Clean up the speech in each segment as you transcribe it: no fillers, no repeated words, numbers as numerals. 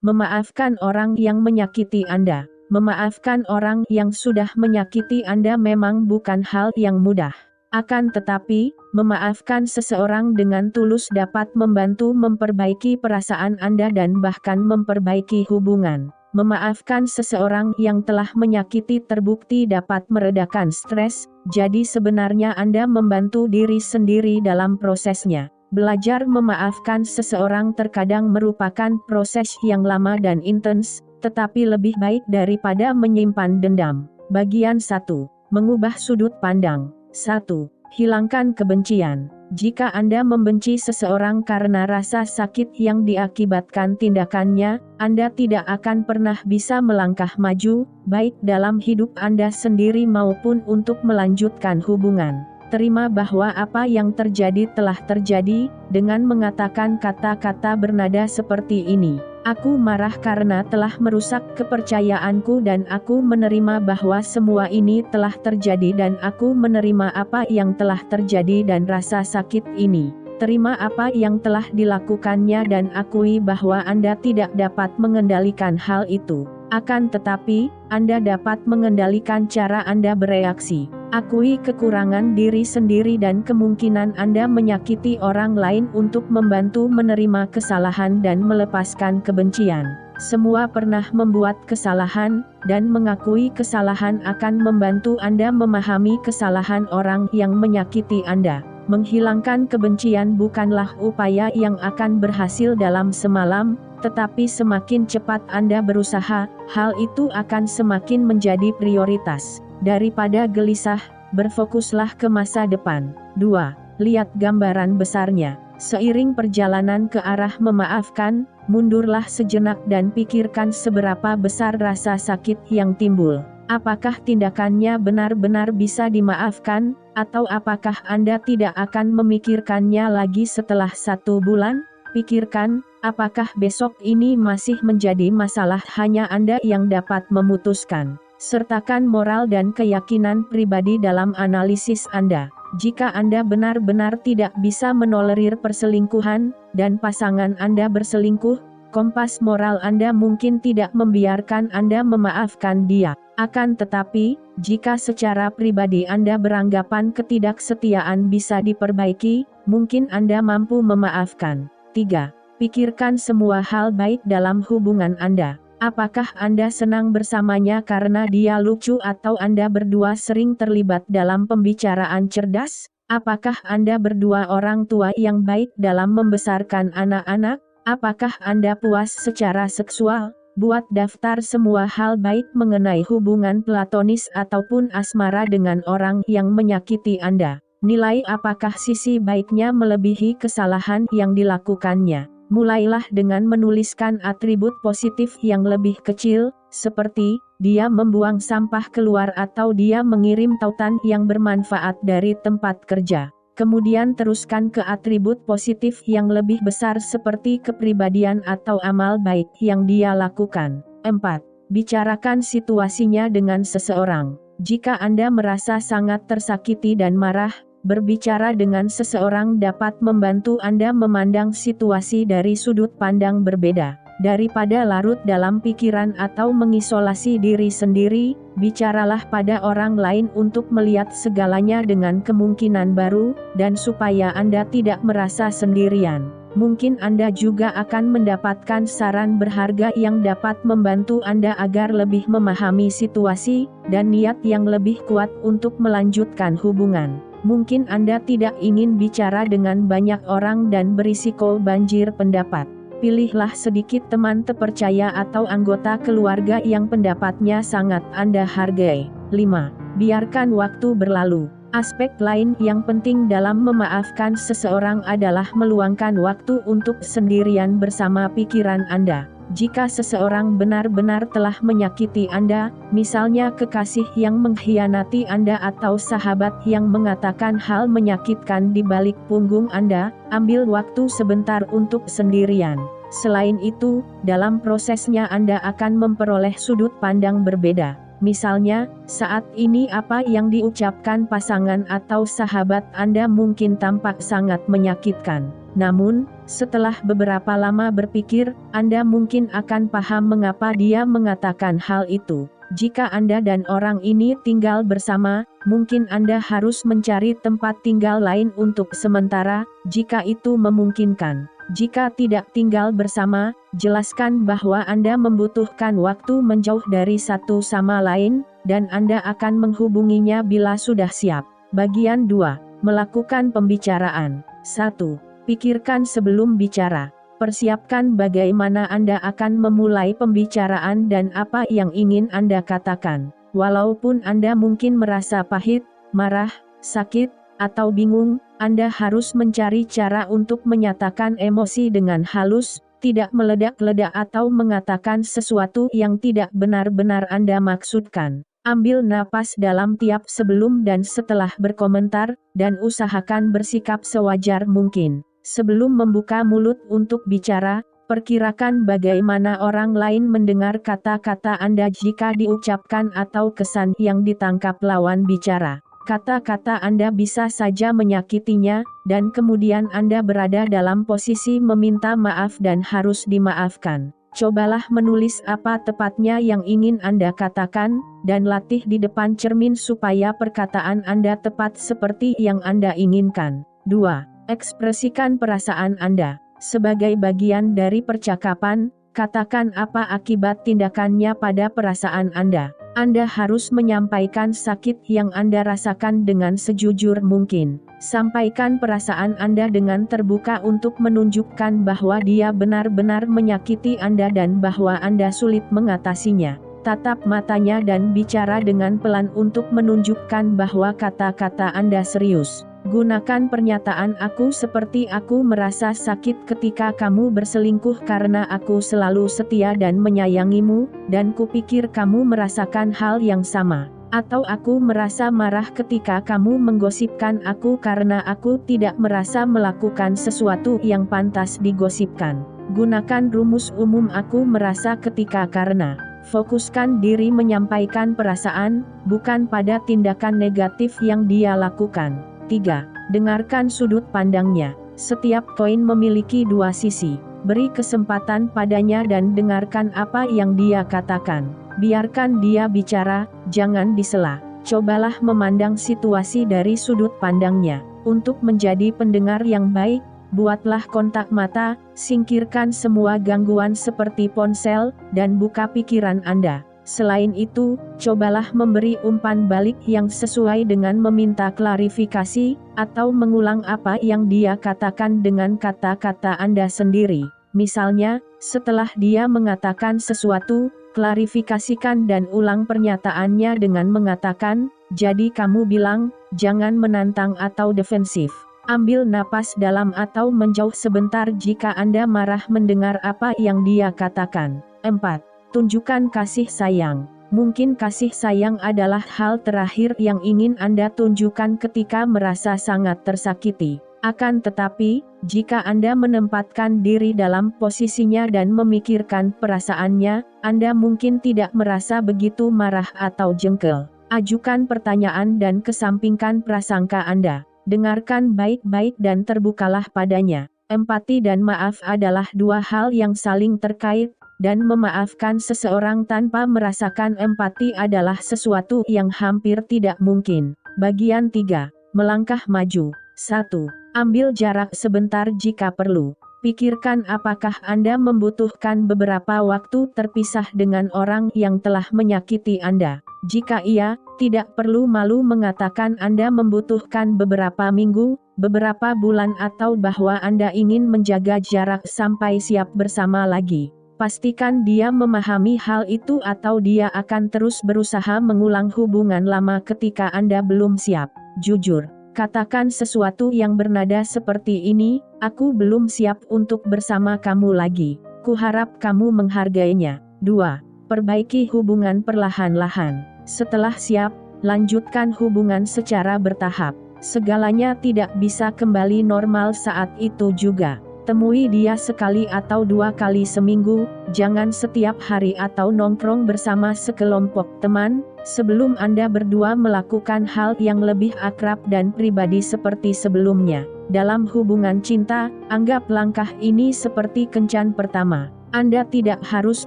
Memaafkan orang yang menyakiti Anda. Memaafkan orang yang sudah menyakiti Anda memang bukan hal yang mudah. Akan tetapi, memaafkan seseorang dengan tulus dapat membantu memperbaiki perasaan Anda dan bahkan memperbaiki hubungan. Memaafkan seseorang yang telah menyakiti terbukti dapat meredakan stres, jadi sebenarnya Anda membantu diri sendiri dalam prosesnya. Belajar memaafkan seseorang terkadang merupakan proses yang lama dan intens, tetapi lebih baik daripada menyimpan dendam. Bagian 1. Mengubah sudut pandang. 1. Hilangkan kebencian. Jika Anda membenci seseorang karena rasa sakit yang diakibatkan tindakannya, Anda tidak akan pernah bisa melangkah maju, baik dalam hidup Anda sendiri maupun untuk melanjutkan hubungan. Terima bahwa apa yang terjadi telah terjadi, dengan mengatakan kata-kata bernada seperti ini. Aku marah karena telah merusak kepercayaanku dan aku menerima bahwa semua ini telah terjadi dan aku menerima apa yang telah terjadi dan rasa sakit ini. Terima apa yang telah dilakukannya dan akui bahwa Anda tidak dapat mengendalikan hal itu. Akan tetapi, Anda dapat mengendalikan cara Anda bereaksi. Akui kekurangan diri sendiri dan kemungkinan Anda menyakiti orang lain untuk membantu menerima kesalahan dan melepaskan kebencian. Semua pernah membuat kesalahan, dan mengakui kesalahan akan membantu Anda memahami kesalahan orang yang menyakiti Anda. Menghilangkan kebencian bukanlah upaya yang akan berhasil dalam semalam, tetapi semakin cepat Anda berusaha, hal itu akan semakin menjadi prioritas. Daripada gelisah, berfokuslah ke masa depan. 2. Lihat gambaran besarnya. Seiring perjalanan ke arah memaafkan, mundurlah sejenak dan pikirkan seberapa besar rasa sakit yang timbul. Apakah tindakannya benar-benar bisa dimaafkan, atau apakah Anda tidak akan memikirkannya lagi setelah 1 bulan? Pikirkan, apakah besok ini masih menjadi masalah hanya Anda yang dapat memutuskan. Sertakan moral dan keyakinan pribadi dalam analisis Anda. Jika Anda benar-benar tidak bisa menolerir perselingkuhan, dan pasangan Anda berselingkuh, kompas moral Anda mungkin tidak membiarkan Anda memaafkan dia. Akan tetapi, jika secara pribadi Anda beranggapan ketidaksetiaan bisa diperbaiki, mungkin Anda mampu memaafkan. 3. Pikirkan semua hal baik dalam hubungan Anda. Apakah Anda senang bersamanya karena dia lucu atau Anda berdua sering terlibat dalam pembicaraan cerdas? Apakah Anda berdua orang tua yang baik dalam membesarkan anak-anak? Apakah Anda puas secara seksual? Buat daftar semua hal baik mengenai hubungan platonis ataupun asmara dengan orang yang menyakiti Anda. Nilai apakah sisi baiknya melebihi kesalahan yang dilakukannya. Mulailah dengan menuliskan atribut positif yang lebih kecil, seperti, dia membuang sampah keluar atau dia mengirim tautan yang bermanfaat dari tempat kerja. Kemudian teruskan ke atribut positif yang lebih besar seperti kepribadian atau amal baik yang dia lakukan. 4. Bicarakan situasinya dengan seseorang. Jika Anda merasa sangat tersakiti dan marah, berbicara dengan seseorang dapat membantu Anda memandang situasi dari sudut pandang berbeda. Daripada larut dalam pikiran atau mengisolasi diri sendiri, bicaralah pada orang lain untuk melihat segalanya dengan kemungkinan baru, dan supaya Anda tidak merasa sendirian. Mungkin Anda juga akan mendapatkan saran berharga yang dapat membantu Anda agar lebih memahami situasi, dan niat yang lebih kuat untuk melanjutkan hubungan. Mungkin Anda tidak ingin bicara dengan banyak orang dan berisiko banjir pendapat. Pilihlah sedikit teman terpercaya atau anggota keluarga yang pendapatnya sangat Anda hargai. 5. Biarkan waktu berlalu. Aspek lain yang penting dalam memaafkan seseorang adalah meluangkan waktu untuk sendirian bersama pikiran Anda. Jika seseorang benar-benar telah menyakiti Anda, misalnya kekasih yang mengkhianati Anda atau sahabat yang mengatakan hal menyakitkan di balik punggung Anda, ambil waktu sebentar untuk sendirian. Selain itu, dalam prosesnya Anda akan memperoleh sudut pandang berbeda. Misalnya, saat ini apa yang diucapkan pasangan atau sahabat Anda mungkin tampak sangat menyakitkan. Namun, setelah beberapa lama berpikir, Anda mungkin akan paham mengapa dia mengatakan hal itu. Jika Anda dan orang ini tinggal bersama, mungkin Anda harus mencari tempat tinggal lain untuk sementara, jika itu memungkinkan. Jika tidak tinggal bersama, jelaskan bahwa Anda membutuhkan waktu menjauh dari satu sama lain, dan Anda akan menghubunginya bila sudah siap. Bagian 2. Melakukan pembicaraan. 1. Pikirkan sebelum bicara. Persiapkan bagaimana Anda akan memulai pembicaraan dan apa yang ingin Anda katakan. Walaupun Anda mungkin merasa pahit, marah, sakit, atau bingung, Anda harus mencari cara untuk menyatakan emosi dengan halus, tidak meledak-ledak atau mengatakan sesuatu yang tidak benar-benar Anda maksudkan. Ambil napas dalam tiap sebelum dan setelah berkomentar, dan usahakan bersikap sewajar mungkin. Sebelum membuka mulut untuk bicara, perkirakan bagaimana orang lain mendengar kata-kata Anda jika diucapkan atau kesan yang ditangkap lawan bicara. Kata-kata Anda bisa saja menyakitinya, dan kemudian Anda berada dalam posisi meminta maaf dan harus dimaafkan. Cobalah menulis apa tepatnya yang ingin Anda katakan, dan latih di depan cermin supaya perkataan Anda tepat seperti yang Anda inginkan. 2. Ekspresikan perasaan Anda. Sebagai bagian dari percakapan, katakan apa akibat tindakannya pada perasaan Anda. Anda harus menyampaikan sakit yang Anda rasakan dengan sejujur mungkin. Sampaikan perasaan Anda dengan terbuka untuk menunjukkan bahwa dia benar-benar menyakiti Anda dan bahwa Anda sulit mengatasinya. Tatap matanya dan bicara dengan pelan untuk menunjukkan bahwa kata-kata Anda serius. Gunakan pernyataan aku seperti aku merasa sakit ketika kamu berselingkuh karena aku selalu setia dan menyayangimu, dan kupikir kamu merasakan hal yang sama. Atau aku merasa marah ketika kamu menggosipkan aku karena aku tidak merasa melakukan sesuatu yang pantas digosipkan. Gunakan rumus umum aku merasa ketika karena. Fokuskan diri menyampaikan perasaan, bukan pada tindakan negatif yang dia lakukan. 3. Dengarkan sudut pandangnya. Setiap koin memiliki dua sisi. Beri kesempatan padanya dan dengarkan apa yang dia katakan. Biarkan dia bicara, jangan disela. Cobalah memandang situasi dari sudut pandangnya. Untuk menjadi pendengar yang baik, buatlah kontak mata, singkirkan semua gangguan seperti ponsel, dan buka pikiran Anda. Selain itu, cobalah memberi umpan balik yang sesuai dengan meminta klarifikasi, atau mengulang apa yang dia katakan dengan kata-kata Anda sendiri. Misalnya, setelah dia mengatakan sesuatu, klarifikasikan dan ulang pernyataannya dengan mengatakan, jadi kamu bilang, jangan menantang atau defensif. Ambil napas dalam atau menjauh sebentar jika Anda marah mendengar apa yang dia katakan. 4. Tunjukkan kasih sayang. Mungkin kasih sayang adalah hal terakhir yang ingin Anda tunjukkan ketika merasa sangat tersakiti. Akan tetapi, jika Anda menempatkan diri dalam posisinya dan memikirkan perasaannya, Anda mungkin tidak merasa begitu marah atau jengkel. Ajukan pertanyaan dan kesampingkan prasangka Anda. Dengarkan baik-baik dan terbukalah padanya. Empati dan maaf adalah dua hal yang saling terkait, dan memaafkan seseorang tanpa merasakan empati adalah sesuatu yang hampir tidak mungkin. Bagian 3. Melangkah maju. 1. Ambil jarak sebentar jika perlu. Pikirkan apakah Anda membutuhkan beberapa waktu terpisah dengan orang yang telah menyakiti Anda. Jika iya, tidak perlu malu mengatakan Anda membutuhkan beberapa minggu, beberapa bulan atau bahwa Anda ingin menjaga jarak sampai siap bersama lagi. Pastikan dia memahami hal itu atau dia akan terus berusaha mengulang hubungan lama ketika Anda belum siap. Jujur, katakan sesuatu yang bernada seperti ini, aku belum siap untuk bersama kamu lagi. Kuharap kamu menghargainya. 2. Perbaiki hubungan perlahan-lahan. Setelah siap, lanjutkan hubungan secara bertahap. Segalanya tidak bisa kembali normal saat itu juga. Temui dia sekali atau 2 kali seminggu, jangan setiap hari atau nongkrong bersama sekelompok teman, sebelum Anda berdua melakukan hal yang lebih akrab dan pribadi seperti sebelumnya. Dalam hubungan cinta, anggap langkah ini seperti kencan pertama. Anda tidak harus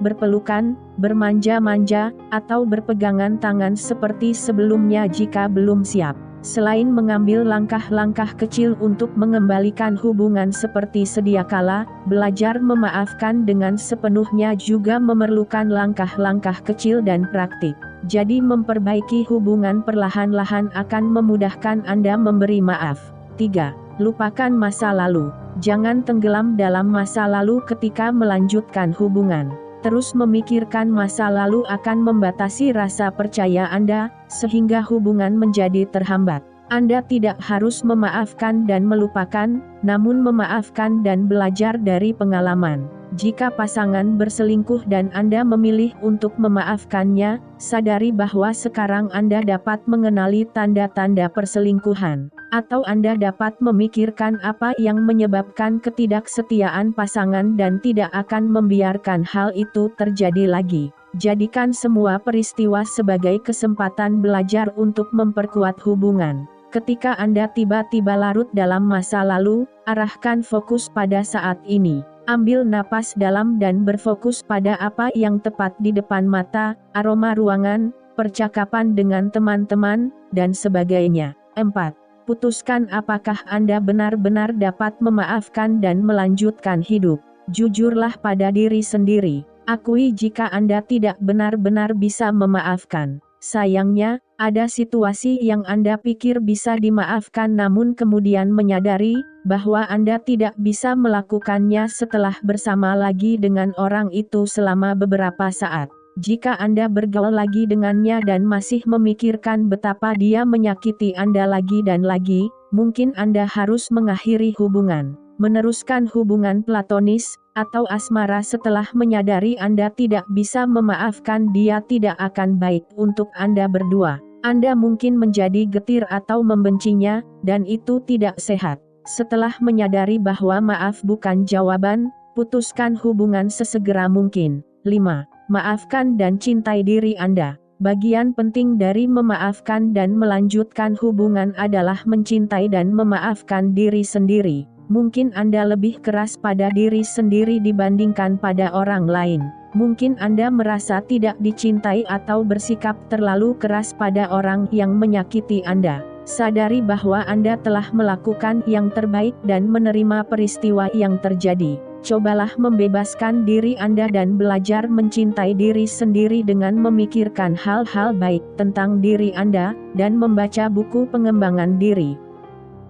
berpelukan, bermanja-manja, atau berpegangan tangan seperti sebelumnya jika belum siap. Selain mengambil langkah-langkah kecil untuk mengembalikan hubungan seperti sedia kala, belajar memaafkan dengan sepenuhnya juga memerlukan langkah-langkah kecil dan praktik. Jadi memperbaiki hubungan perlahan-lahan akan memudahkan Anda memberi maaf. 3. Lupakan masa lalu. Jangan tenggelam dalam masa lalu ketika melanjutkan hubungan. Terus memikirkan masa lalu akan membatasi rasa percaya Anda, sehingga hubungan menjadi terhambat. Anda tidak harus memaafkan dan melupakan, namun memaafkan dan belajar dari pengalaman. Jika pasangan berselingkuh dan Anda memilih untuk memaafkannya, sadari bahwa sekarang Anda dapat mengenali tanda-tanda perselingkuhan. Atau Anda dapat memikirkan apa yang menyebabkan ketidaksetiaan pasangan dan tidak akan membiarkan hal itu terjadi lagi. Jadikan semua peristiwa sebagai kesempatan belajar untuk memperkuat hubungan. Ketika Anda tiba-tiba larut dalam masa lalu, arahkan fokus pada saat ini. Ambil napas dalam dan berfokus pada apa yang tepat di depan mata, aroma ruangan, percakapan dengan teman-teman, dan sebagainya. 4. Putuskan apakah Anda benar-benar dapat memaafkan dan melanjutkan hidup. Jujurlah pada diri sendiri. Akui jika Anda tidak benar-benar bisa memaafkan. Sayangnya, ada situasi yang Anda pikir bisa dimaafkan namun kemudian menyadari bahwa Anda tidak bisa melakukannya setelah bersama lagi dengan orang itu selama beberapa saat. Jika Anda bergaul lagi dengannya dan masih memikirkan betapa dia menyakiti Anda lagi dan lagi, mungkin Anda harus mengakhiri hubungan. Meneruskan hubungan platonis atau asmara setelah menyadari Anda tidak bisa memaafkan dia tidak akan baik untuk Anda berdua. Anda mungkin menjadi getir atau membencinya, dan itu tidak sehat. Setelah menyadari bahwa maaf bukan jawaban, putuskan hubungan sesegera mungkin. 5. Maafkan dan cintai diri Anda. Bagian penting dari memaafkan dan melanjutkan hubungan adalah mencintai dan memaafkan diri sendiri. Mungkin Anda lebih keras pada diri sendiri dibandingkan pada orang lain. Mungkin Anda merasa tidak dicintai atau bersikap terlalu keras pada orang yang menyakiti Anda. Sadari bahwa Anda telah melakukan yang terbaik dan menerima peristiwa yang terjadi. Cobalah membebaskan diri Anda dan belajar mencintai diri sendiri dengan memikirkan hal-hal baik tentang diri Anda, dan membaca buku pengembangan diri.